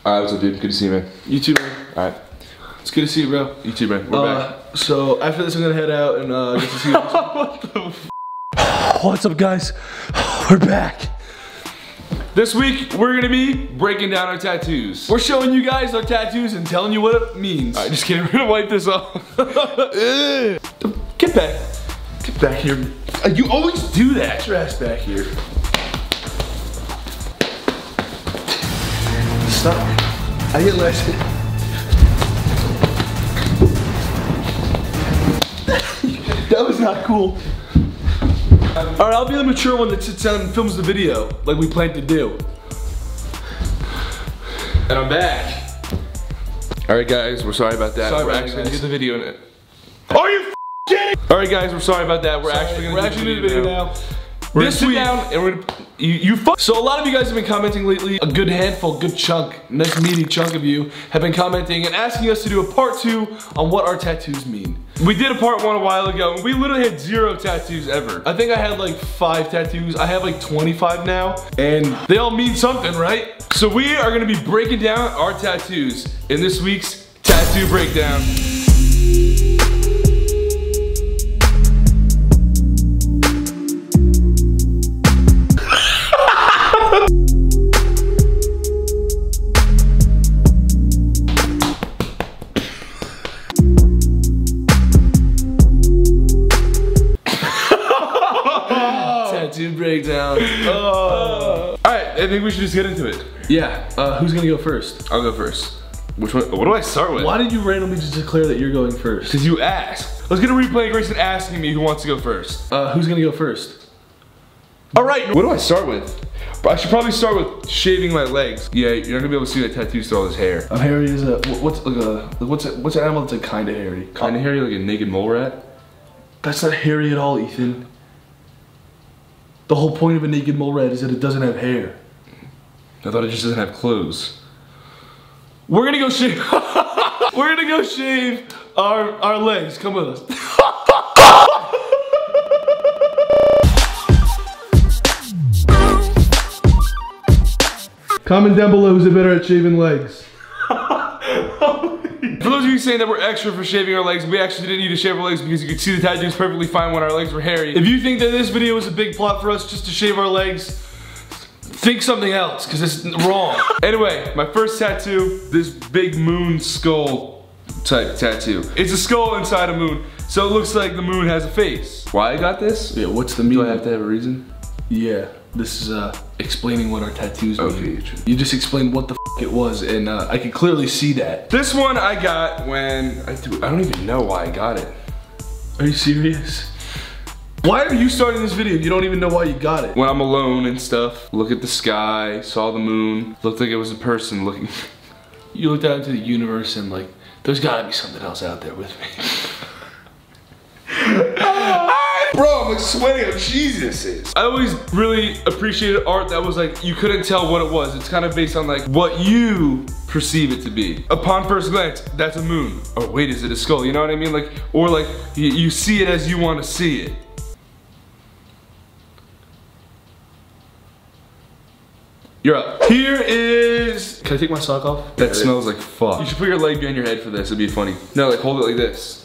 Alright, what's up, dude? Good to see you, man. You too, man. Alright. It's good to see you, bro. You too, man. We're back. So after this, I'm gonna head out and get to see you. What the f? What's up, guys? We're back. This week, we're gonna be breaking down our tattoos. We're showing you guys our tattoos and telling you what it means. Alright, just kidding. We're gonna wipe this off. Get back. Get back here. You always do that. Get your ass back here. Stop. I get less. That was not cool. Alright, I'll be the mature one that sits down and films the video, like we planned to do. And I'm back. Alright guys, we're sorry about that. Sorry we're about actually that, gonna guys. get the video in it. Are you kidding? Alright guys, we're sorry about that. We're actually gonna do the video now. We're gonna sit down and we're gonna, So a lot of you guys have been commenting lately. A good handful, good chunk, nice meaty chunk of you have been commenting and asking us to do a part 2 on what our tattoos mean. We did a part 1 a while ago and we literally had 0 tattoos ever. I think I had like 5 tattoos. I have like 25 now and they all mean something, right? So we are gonna be breaking down our tattoos in this week's Tattoo Breakdown. Tattoo breakdown. Alright, I think we should just get into it. Yeah, who's gonna go first? I'll go first. Which one? What do I start with? Why did you randomly just declare that you're going first? Because you asked. Let's get a replay of Grayson asking me who wants to go first. Who's gonna go first? Alright, what do I start with? I should probably start with shaving my legs. Yeah, you're not gonna be able to see that tattoo through all this hair. I'm hairy as a, what's an animal that's like kinda hairy? Kinda hairy, like a naked mole rat? That's not hairy at all, Ethan. The whole point of a naked mole rat is that it doesn't have hair. I thought it just doesn't have clothes. We're gonna go shave. We're gonna go shave our legs. Come with us. Comment down below who's better at shaving legs. For those of you saying that we're extra for shaving our legs, we actually didn't need to shave our legs because you could see the tattoos perfectly fine when our legs were hairy. If you think that this video was a big plot for us just to shave our legs, think something else, because it's wrong. Anyway, my first tattoo, this big moon skull type tattoo. It's a skull inside a moon, so it looks like the moon has a face. Why I got this? Yeah, what's the meaning? Do I have to have a reason? Yeah, this is explaining what our tattoos mean. Okay. You just explained what the f it was, and I can clearly see that. This one I got when, I don't even know why I got it. Are you serious? Why are you starting this video? You don't even know why you got it. When I'm alone and stuff, look at the sky, saw the moon, looked like it was a person looking. You looked out into the universe and like, there's gotta be something else out there with me. Bro, I'm like sweating how cheesy this is. I always really appreciated art that was like, you couldn't tell what it was. It's kind of based on like what you perceive it to be. Upon first glance, that's a moon. Oh wait, is it a skull? You know what I mean? Like, or like, you see it as you want to see it. You're up. Here is... Can I take my sock off? That smells like fuck. You should put your leg behind your head for this, it'd be funny. No, like hold it like this.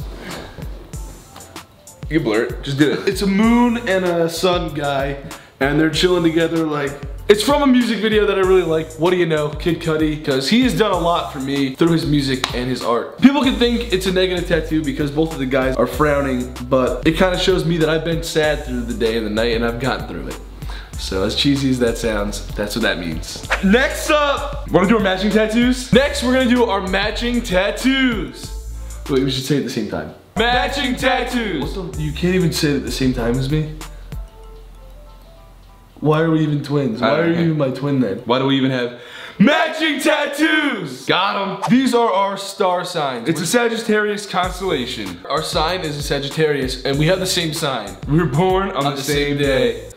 You can blur it, just do it. It's a moon and a sun guy, and they're chilling together like... It's from a music video that I really like. What do you know? Kid Cudi, because he has done a lot for me through his music and his art. People can think it's a negative tattoo because both of the guys are frowning, but it kind of shows me that I've been sad through the day and the night and I've gotten through it. So as cheesy as that sounds, that's what that means. Next up, wanna do our matching tattoos? Next, we're gonna do our matching tattoos. Wait, we should say it at the same time. Matching tattoos. You can't even say it at the same time as me? Why are we even twins? Why are you even my twin then? Why do we even have matching tattoos? Got them. These are our star signs. It's a Sagittarius constellation. Our sign is a Sagittarius and we have the same sign. We were born on the same day.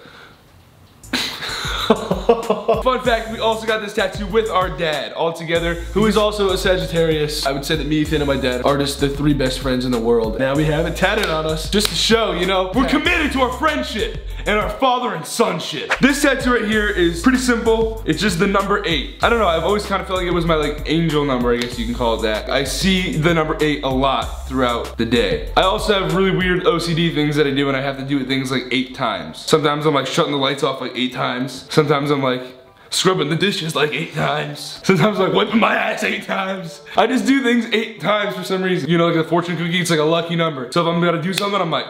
Fun fact, we also got this tattoo with our dad all together, who is also a Sagittarius. I would say that me, Ethan, and my dad are just the 3 best friends in the world. Now we have it tatted on us just to show, you know, we're committed to our friendship and our father and sonship. This tattoo right here is pretty simple. It's just the number 8. I don't know, I've always kind of felt like it was my like angel number, I guess you can call it that. I see the number 8 a lot throughout the day. I also have really weird OCD things that I do, and I have to do things like 8 times. Sometimes I'm like shutting the lights off like 8 times. Sometimes I'm like scrubbing the dishes like 8 times. Sometimes I'm like wiping my ass 8 times. I just do things 8 times for some reason. You know, like a fortune cookie, it's like a lucky number. So if I'm gonna do something, I'm like,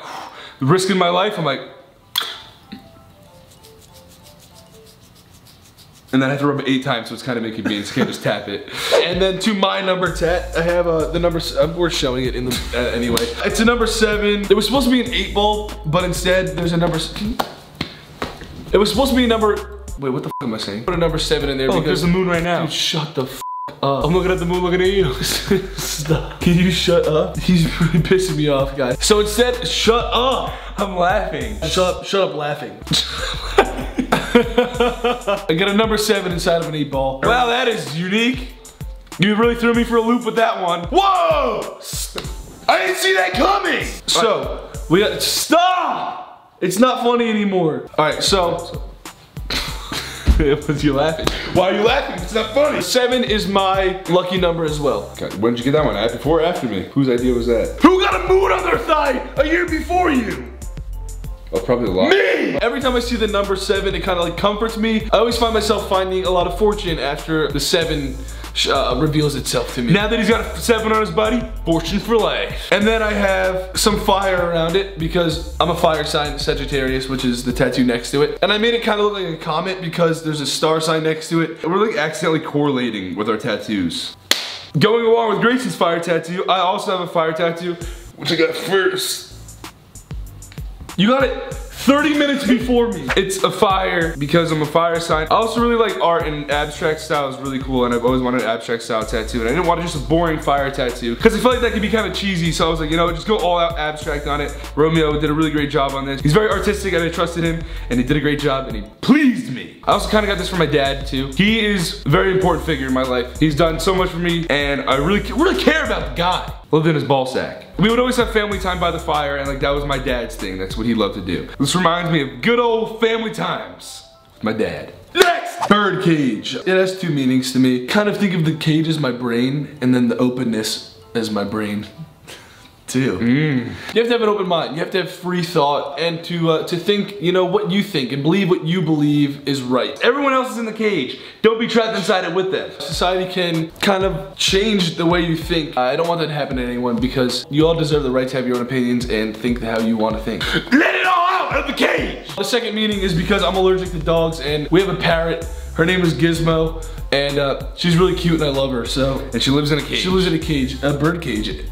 risking my life, I'm like, and then I have to rub it 8 times, so it's kind of making me, so I can't just tap it. And then to my number tat, I have the number, we're showing it in the, anyway. It's a number 7. It was supposed to be an 8 ball, but instead there's a number, it was supposed to be a number, wait, what the f am I saying? Put a number 7 in there because there's the moon right now. Dude, shut the f up. I'm looking at the moon, looking at you. Stop. Can you shut up? He's really pissing me off, guys. So instead, shut up. I'm laughing. Shut up laughing. I got a number 7 inside of an 8 ball. Wow, that is unique. You really threw me for a loop with that one. Whoa! I didn't see that coming! So, we got, stop! It's not funny anymore. All right, so. What's you laughing? Why are you laughing? It's not funny. 7 is my lucky number as well. Okay, when did you get that one? Before or after me? Whose idea was that? Who got a moon on their thigh a year before you? Oh, probably a lot. Me! Every time I see the number 7, it kind of like comforts me. I always find myself finding a lot of fortune after the 7 reveals itself to me. Now that he's got a 7 on his body, fortune for life. And then I have some fire around it because I'm a fire sign, Sagittarius, which is the tattoo next to it. And I made it kind of look like a comet because there's a star sign next to it. And we're like accidentally correlating with our tattoos. Going along with Grayson's fire tattoo, I also have a fire tattoo, which I got first. You got it 30 minutes before me. It's a fire because I'm a fire sign. I also really like art, and abstract style is really cool, and I've always wanted an abstract style tattoo, and I didn't want just a boring fire tattoo because I felt like that could be kind of cheesy, so I was like, you know, just go all out abstract on it. Romeo did a really great job on this. He's very artistic, and I trusted him, and he did a great job, and he pleased me. I also kind of got this from my dad too. He is a very important figure in my life. He's done so much for me, and I really care about the guy. Lived in his ball sack. We would always have family time by the fire, and like that was my dad's thing. That's what he loved to do. This reminds me of good old family times with my dad. Next! Bird cage. It has 2 meanings to me. Kind of think of the cage as my brain, and then the openness as my brain too. You have to have an open mind. You have to have free thought, and to think, you know, what you think and believe what you believe is right. Everyone else is in the cage. Don't be trapped inside it with them. Society can kind of change the way you think. I don't want that to happen to anyone because you all deserve the right to have your own opinions and think how you want to think. Let it all out of the cage! The second meaning is because I'm allergic to dogs, and we have a parrot. Her name is Gizmo, and she's really cute and I love her, so. And she lives in a cage. She lives in a cage, a bird cage.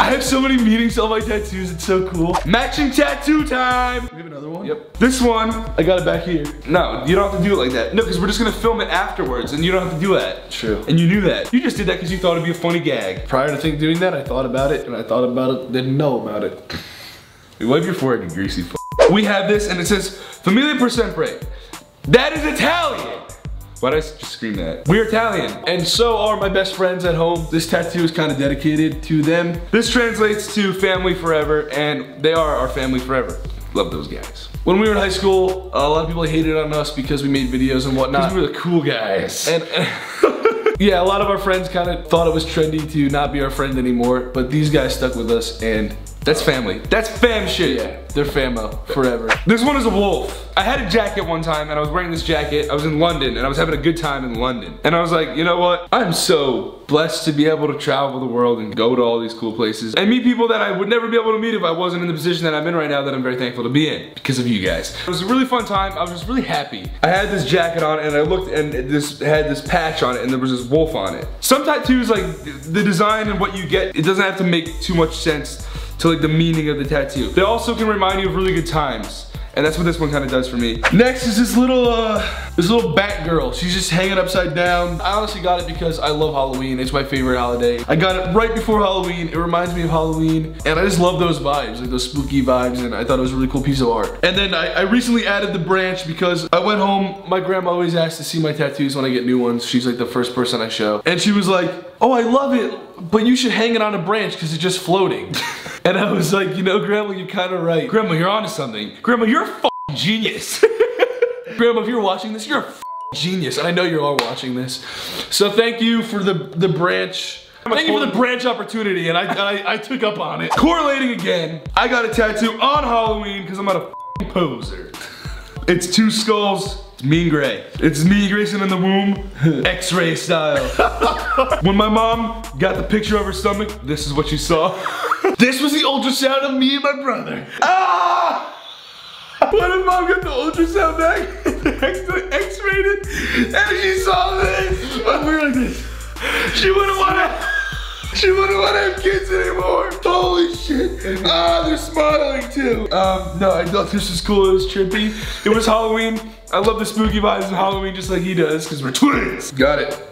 I have so many meanings on my tattoos, it's so cool. Matching tattoo time! We have another one? Yep. This one, I got it back here. No, you don't have to do it like that. No, because we're just gonna film it afterwards, and you don't have to do that. True. And you knew that. You just did that because you thought it'd be a funny gag. Prior to doing that, I thought about it, and I thought about it, didn't know about it. You wipe your forehead, you greasy f***. We have this, and it says, Familia per sempre. That is Italian! Why'd I just scream that? We're Italian, and so are my best friends at home. This tattoo is kind of dedicated to them. This translates to family forever, and they are our family forever. Love those guys. When we were in high school, a lot of people hated on us because we made videos and whatnot. Because we were the cool guys. And yeah, a lot of our friends kind of thought it was trendy to not be our friend anymore, but these guys stuck with us, and that's family. That's fam shit. Yeah, they're famo forever. This one is a wolf. I had a jacket one time, and I was wearing this jacket. I was in London, and I was having a good time in London. And I was like, you know what? I'm so blessed to be able to travel the world and go to all these cool places and meet people that I would never be able to meet if I wasn't in the position that I'm in right now, that I'm very thankful to be in because of you guys. It was a really fun time. I was just really happy. I had this jacket on, and I looked, and this had this patch on it, and there was this wolf on it. Some tattoos, like the design and what you get, it doesn't have to make too much sense to like the meaning of the tattoo. They also can remind you of really good times. And that's what this one kind of does for me. Next is this little bat girl. She's just hanging upside down. I honestly got it because I love Halloween. It's my favorite holiday. I got it right before Halloween. It reminds me of Halloween. And I just love those vibes, like those spooky vibes. And I thought it was a really cool piece of art. And then I recently added the branch because I went home. My grandma always asks to see my tattoos when I get new ones. She's like the first person I show. And she was like, oh, I love it, but you should hang it on a branch because it's just floating. And I was like, you know, Grandma, you're kind of right. Grandma, you're onto something. Grandma, you're a f***ing genius. Grandma, if you're watching this, you're a f***ing genius. And I know you are watching this. So thank you for the branch. Thank you for the branch opportunity, and I took up on it. Correlating again, I got a tattoo on Halloween because I'm not a f***ing poser. It's two skulls. It's mean gray. It's me, Grayson, in the womb, X-ray style. When my mom got the picture of her stomach, this is what you saw. This was the ultrasound of me and my brother. Ah! When my mom got the ultrasound back, X-rayed it, and she saw this. We were like this. She wouldn't want to have kids anymore. Holy shit. Ah, they're smiling too. No, I thought this was cool. It was trippy. It was Halloween. I love the spooky vibes of Halloween just like he does because we're twins. Got it.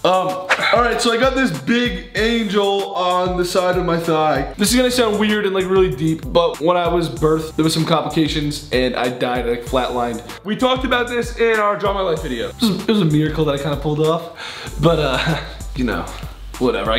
All right, so I got this big angel on the side of my thigh. This is gonna sound weird and like really deep, but when I was birthed, there was some complications and I died, like flatlined. We talked about this in our Draw My Life video. It was a miracle that I kind of pulled off, but you know, whatever.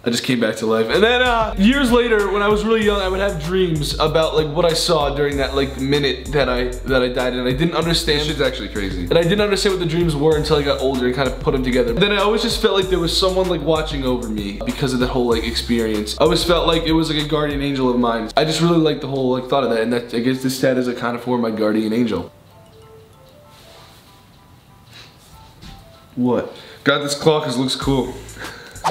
I just came back to life. And then years later, when I was really young, I would have dreams about like what I saw during that like minute that I died, and I didn't understand. This shit's actually crazy. And I didn't understand what the dreams were until I got older and kind of put them together. But then I always just felt like there was someone like watching over me because of that whole like experience. I always felt like it was like a guardian angel of mine. I just really like the whole like thought of that, and that I guess this tat is a kind of for my guardian angel. What? Got this claw because it looks cool.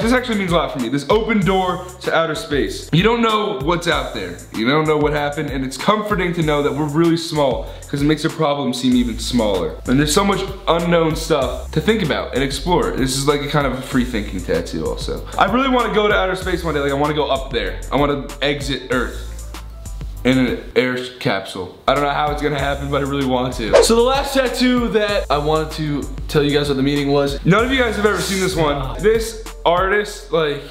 This actually means a lot for me. This open door to outer space. You don't know what's out there. You don't know what happened, and it's comforting to know that we're really small because it makes the problem seem even smaller. And there's so much unknown stuff to think about and explore. This is like a kind of a free thinking tattoo also. I really want to go to outer space one day. Like I want to go up there. I want to exit Earth in an air capsule. I don't know how it's gonna happen, but I really want to. So the last tattoo that I wanted to tell you guys what the meaning was. None of you guys have ever seen this one. This artist, like,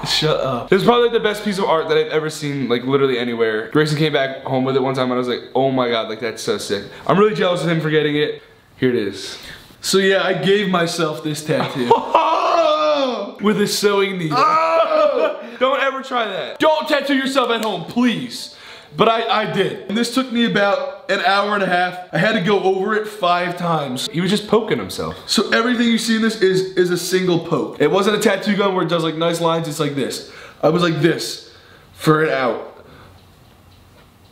shut up. This is probably like the best piece of art that I've ever seen, like literally anywhere. Grayson came back home with it one time and I was like, oh my God, like that's so sick. I'm really jealous of him for getting it. Here it is. So yeah, I gave myself this tattoo. With a sewing needle. Don't ever try that. Don't tattoo yourself at home, please. But I did. And this took me about an hour and a half. I had to go over it 5 times. He was just poking himself. So everything you see in this is a single poke. It wasn't a tattoo gun where it does like nice lines, it's like this. I was like this for it out.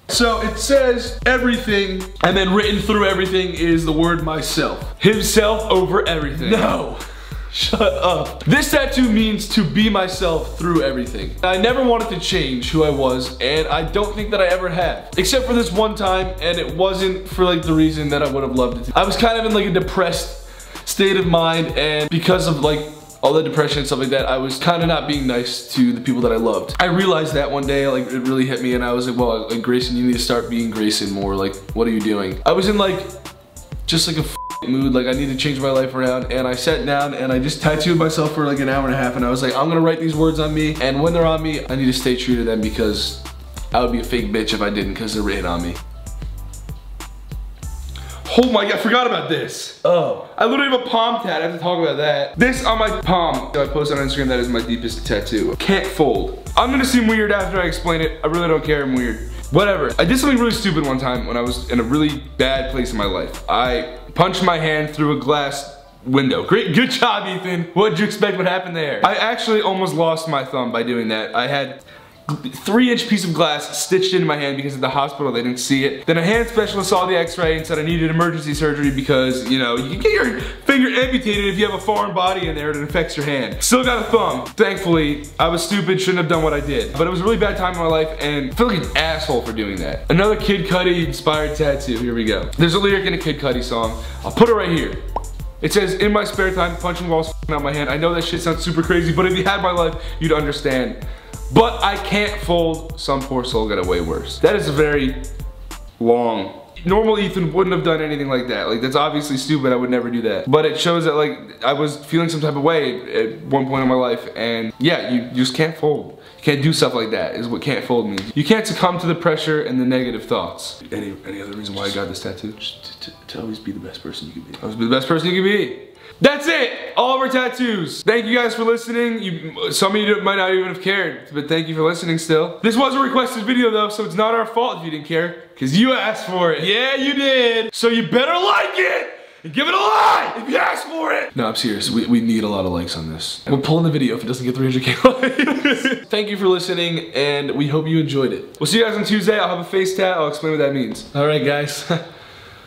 So it says everything, and then written through everything is the word myself. Himself over everything. No. Shut up. This tattoo means to be myself through everything. I never wanted to change who I was, and I don't think that I ever have. Except for this one time, and it wasn't for like the reason that I would have loved it to. I was kind of in like a depressed state of mind, and because of like all the depression and stuff like that, I was kind of not being nice to the people that I loved. I realized that one day, like it really hit me, and I was like, well, like Grayson, you need to start being Grayson more. Like, what are you doing? I was in like, just like a mood, like I need to change my life around, and I sat down and I just tattooed myself for like an hour and a half, and I was like, I'm gonna write these words on me, and when they're on me, I need to stay true to them because I would be a fake bitch if I didn't, because they're written on me. Oh my God, I forgot about this. Oh. I literally have a palm tat, I have to talk about that. This on my palm, I posted on Instagram, that is my deepest tattoo. Can't fold. I'm gonna seem weird after I explain it. I really don't care, I'm weird. Whatever. I did something really stupid one time when I was in a really bad place in my life. I punched my hand through a glass window. Great, good job, Ethan. What'd you expect would happen there? I actually almost lost my thumb by doing that. I had 3-inch piece of glass stitched into my hand because at the hospital they didn't see it. Then a hand specialist saw the x-ray and said I needed emergency surgery because, you know, you can get your finger amputated if you have a foreign body in there and it affects your hand. Still got a thumb. Thankfully, I was stupid, shouldn't have done what I did. But it was a really bad time in my life and I feel like an asshole for doing that. Another Kid Cudi inspired tattoo, here we go. There's a lyric in a Kid Cudi song. I'll put it right here. It says, in my spare time, punching walls f***ing out my hand. I know that shit sounds super crazy, but if you had my life, you'd understand. But I can't fold, some poor soul got it way worse. That is a very long. Normal Ethan wouldn't have done anything like that. Like, that's obviously stupid. I would never do that. But it shows that, like, I was feeling some type of way at one point in my life. And yeah, you just can't fold. You can't do stuff like that, is what can't fold means. You can't succumb to the pressure and the negative thoughts. Any other reason why I got this tattoo? Just to always be the best person you can be. Always be the best person you can be. That's it! All of our tattoos. Thank you guys for listening. Some of you might not even have cared, but thank you for listening still. This was a requested video though, so it's not our fault if you didn't care, because you asked for it. Yeah, you did. So you better like it and give it a like if you asked for it. No, I'm serious. We need a lot of likes on this. We're pulling the video if it doesn't get 300K likes. Thank you for listening, and we hope you enjoyed it. We'll see you guys on Tuesday. I'll have a face tat. I'll explain what that means. All right, guys.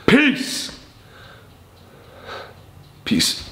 Peace. Peace.